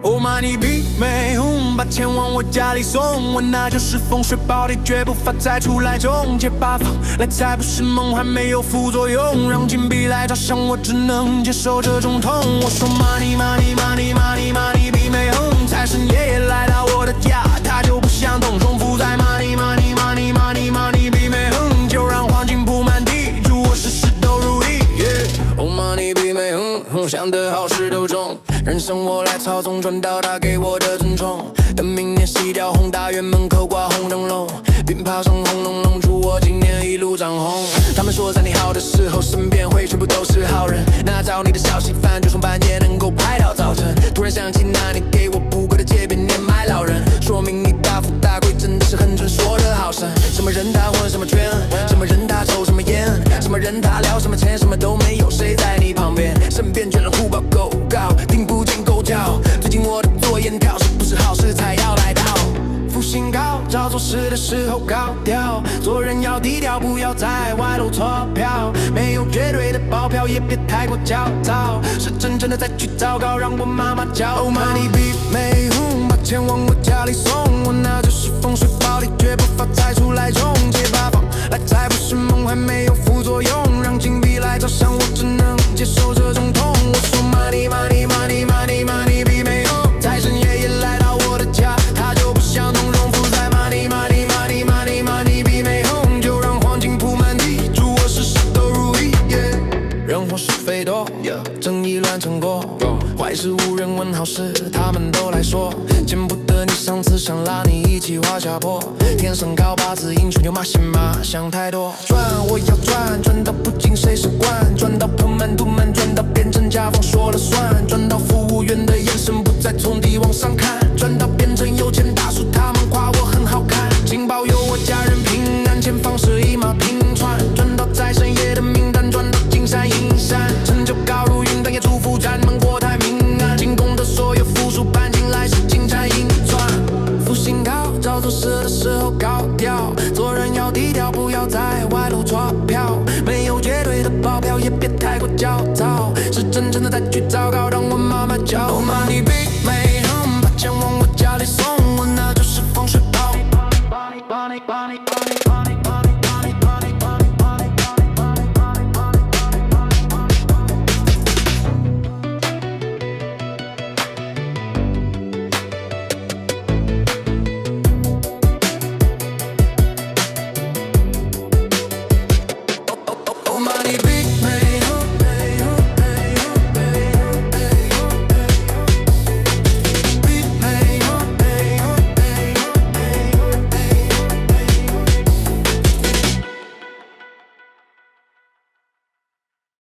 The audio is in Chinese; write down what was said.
Oh money be 没红，把钱往我家里送，我那就是风水宝地，绝不发财出来中介八方，来财不是梦，还没有副作用，让金币来照相，我只能接受这种痛。我说 money money money money money be 没红，财神爷爷来到我的家，他就不想动，重复在 money money money money money be 没红，就让黄金铺满地，祝我事事都如意。Oh money be 没红，想得好事都中。人生我来操纵，赚到他给我的尊重。等明年洗掉宏大院门口挂红灯笼，鞭炮声轰隆隆，祝我今年一路长红。他们说在你好的时候，身边会全部都是好人。那找你的小稀饭，就从半夜能够拍到早晨。突然想起那年给我不贵的街边年迈老人，说明你大富大贵真的是很准，说得好神。什么人他混什么圈，什么人他抽什么烟，什么人他聊什么钱，什么都没有，谁在你旁边？身边全是互报够高，听不见狗叫。最近我的左眼跳，是不是好事才要来到？复兴高照，做事的时候高调，做人要低调，不要在外露错票。没有绝对的保镖，也别太过焦躁，是真正的再去糟糕，让我妈妈骄傲。money be 没红，把钱往我家里送，我那就是风水宝地，绝不发财出来中介八方，来财不是梦，还没有副作用，让金币来照相，我只能接受这种痛。我说 money money money money money be 没红，财神爷爷来到我的家，他就不想动，重复在 money money money money money be 没红，就让黄金铺满地，祝我事事都如意。人祸是非多，正义乱成锅，坏事无人问，好事他们都来说。见不得你上次想拉你一起滑下坡，天生高八字英雄就马信马，想太多。赚我要赚，赚到不仅谁是官，赚到盆满钵满，赚到变成甲方说了算，赚到服务员的眼神不再从地往上看，赚到变成有钱大叔，他们夸我很好看。请保佑我家人平安，前方是一马平川，赚到财神爷的名单，赚到金山银山，成就高如云端，也祝福咱们国泰民安。进贡的所有富庶搬进来是金山银川，复兴高照，做事的时候高调，做人要低调，不要在外露错票。没有绝对的保镖，也别太过焦躁，是真正的再去糟糕，让我妈妈骄傲。money be 没红，把钱往我家里送。